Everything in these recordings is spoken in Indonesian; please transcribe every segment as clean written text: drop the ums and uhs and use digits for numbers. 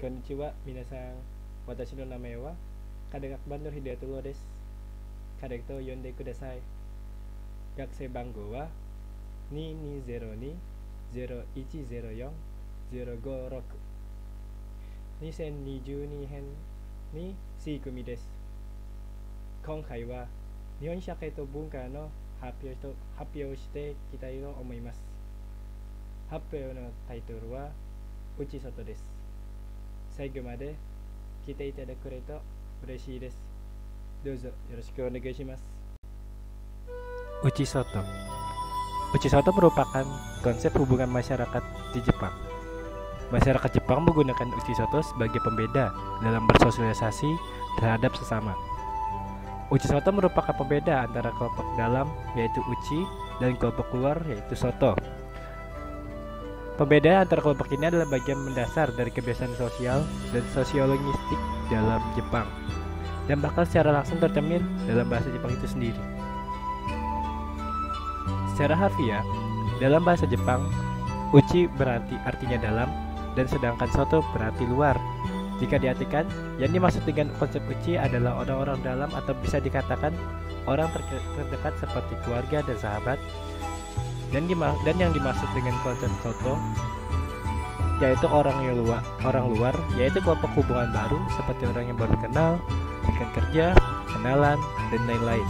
Konnichiwa, minasan. Watashi no namae wa Kadagakban Nur Hidayatullah desu. Kadek to yonde kudasai. Gakusei bango wa 2202-0104-056 2022年に4組です。今回は日本社会と文化の発表をしていきたいと思います。発表のタイトルは内外です。最後まで聞いていただけると嬉しいです。どうぞよろしくお願いします。Uchi Soto. Uchi Soto merupakan konsep hubungan masyarakat di Jepang. Masyarakat Jepang menggunakan Uchi Soto sebagai pembeda dalam bersosialisasi terhadap sesama. Uchi Soto merupakan pembeda antara kelompok dalam yaitu Uchi dan kelompok luar yaitu Soto. Pembedaan antara kelompok ini adalah bagian mendasar dari kebiasaan sosial dan sosiolinguistik dalam Jepang dan bahkan secara langsung tercermin dalam bahasa Jepang itu sendiri. Secara harfiah, dalam bahasa Jepang, Uchi berarti artinya dalam dan sedangkan Soto berarti luar. Jika diartikan, yang dimaksud dengan konsep Uchi adalah orang-orang dalam atau bisa dikatakan orang terdekat seperti keluarga dan sahabat. Dan yang dimaksud dengan konsep Soto yaitu orang luar, yaitu kelompok hubungan baru seperti orang yang baru kenal, rekan kerja, kenalan, dan lain-lain.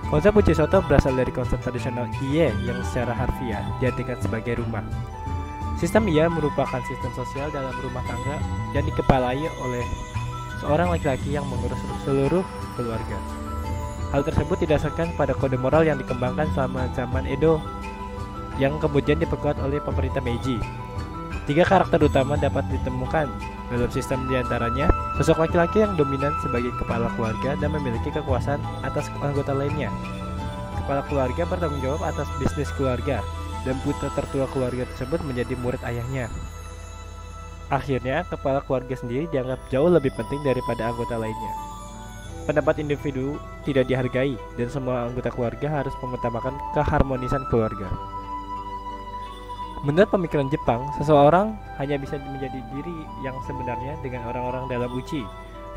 Konsep Uchi Soto berasal dari konsep tradisional Ie yang secara harfiah diartikan sebagai rumah. Sistem Ie merupakan sistem sosial dalam rumah tangga yang dikepalai oleh seorang laki-laki yang mengurus seluruh keluarga. Hal tersebut didasarkan pada kode moral yang dikembangkan selama zaman Edo yang kemudian diperkuat oleh pemerintah Meiji. 3 karakter utama dapat ditemukan dalam sistem diantaranya sosok laki-laki yang dominan sebagai kepala keluarga dan memiliki kekuasaan atas anggota lainnya. Kepala keluarga bertanggung jawab atas bisnis keluarga dan putra tertua keluarga tersebut menjadi murid ayahnya. Akhirnya, kepala keluarga sendiri dianggap jauh lebih penting daripada anggota lainnya. Pendapat individu tidak dihargai dan semua anggota keluarga harus mengutamakan keharmonisan keluarga. Menurut pemikiran Jepang, seseorang hanya bisa menjadi diri yang sebenarnya dengan orang-orang dalam Uchi.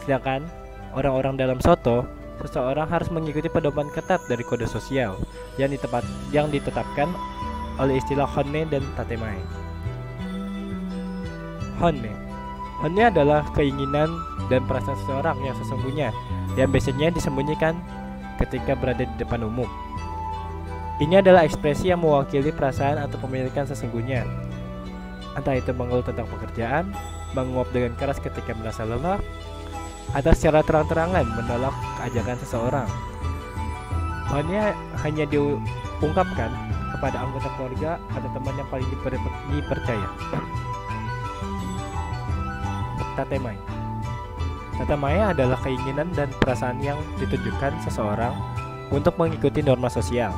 Sedangkan orang-orang dalam Soto, seseorang harus mengikuti pedoman ketat dari kode sosial yang ditetapkan oleh istilah Honne dan Tatemae. Honne adalah keinginan dan perasaan seseorang yang sesungguhnya yang biasanya disembunyikan ketika berada di depan umum. Ini adalah ekspresi yang mewakili perasaan atau pemilikan sesungguhnya. Entah itu mengeluh tentang pekerjaan, menguap dengan keras ketika merasa lelah, atau secara terang-terangan menolak keajakan seseorang. Honne hanya diungkapkan kepada anggota keluarga atau teman yang paling dipercaya. Tatemae adalah keinginan dan perasaan yang ditunjukkan seseorang untuk mengikuti norma sosial.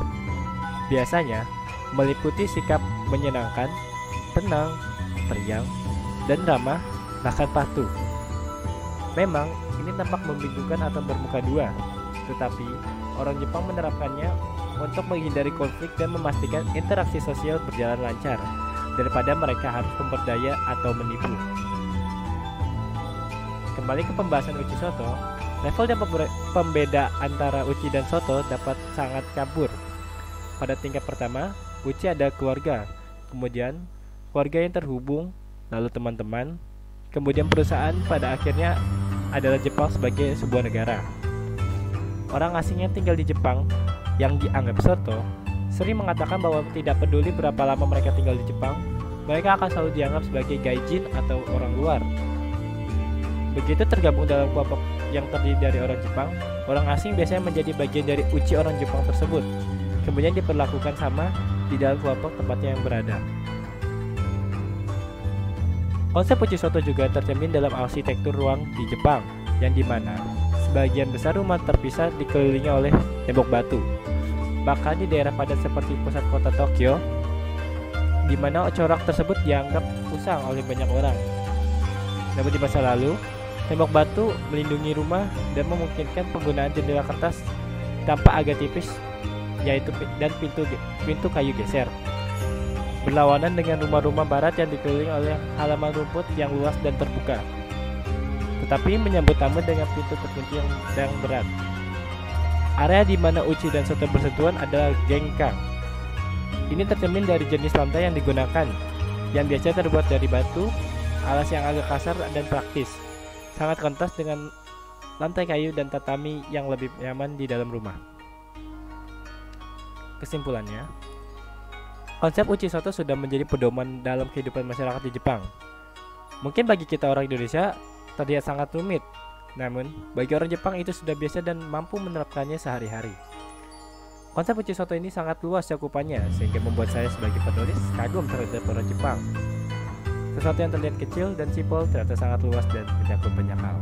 Biasanya meliputi sikap menyenangkan, tenang, periang, dan ramah, bahkan patuh. Memang ini tampak membingungkan atau bermuka dua, tetapi orang Jepang menerapkannya untuk menghindari konflik dan memastikan interaksi sosial berjalan lancar daripada mereka harus memperdaya atau menipu. Kembali ke pembahasan Uchi Soto, level dan pembeda antara Uchi dan Soto dapat sangat kabur. Pada tingkat pertama, Uchi ada keluarga, kemudian keluarga yang terhubung, lalu teman-teman, kemudian perusahaan, pada akhirnya adalah Jepang sebagai sebuah negara. Orang asing yang tinggal di Jepang yang dianggap Soto sering mengatakan bahwa tidak peduli berapa lama mereka tinggal di Jepang, mereka akan selalu dianggap sebagai gaijin atau orang luar. Begitu tergabung dalam kelompok yang terdiri dari orang Jepang, orang asing biasanya menjadi bagian dari Uchi orang Jepang tersebut, kemudian diperlakukan sama di dalam kelompok tempatnya yang berada. Konsep Uchi Soto juga tercermin dalam arsitektur ruang di Jepang, yang dimana sebagian besar rumah terpisah dikelilingi oleh tembok batu. Bahkan di daerah padat seperti pusat kota Tokyo, di mana corak tersebut dianggap usang oleh banyak orang. Namun di masa lalu, tembok batu melindungi rumah dan memungkinkan penggunaan jendela kertas tanpa agak tipis, yaitu dan pintu kayu geser. berlawanan dengan rumah-rumah barat yang dikelilingi oleh halaman rumput yang luas dan terbuka, tetapi menyambut tamu dengan pintu terkunci yang berat. Area di mana uci dan soto bersentuhan adalah gengkang. Ini tercermin dari jenis lantai yang digunakan, yang biasa terbuat dari batu, alas yang agak kasar dan praktis, sangat kontras dengan lantai kayu dan tatami yang lebih nyaman di dalam rumah. Kesimpulannya, konsep uci soto sudah menjadi pedoman dalam kehidupan masyarakat di Jepang. Mungkin bagi kita orang Indonesia terlihat sangat rumit, namun bagi orang Jepang itu sudah biasa dan mampu menerapkannya sehari-hari. Konsep uci soto ini sangat luas cakupannya, sehingga membuat saya sebagai penulis kagum terhadap orang Jepang. Sesuatu yang terlihat kecil dan simpel ternyata sangat luas dan mencakup banyak hal.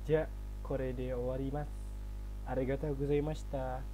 Ja, kore de owarimasu. Arigatou gozaimashita.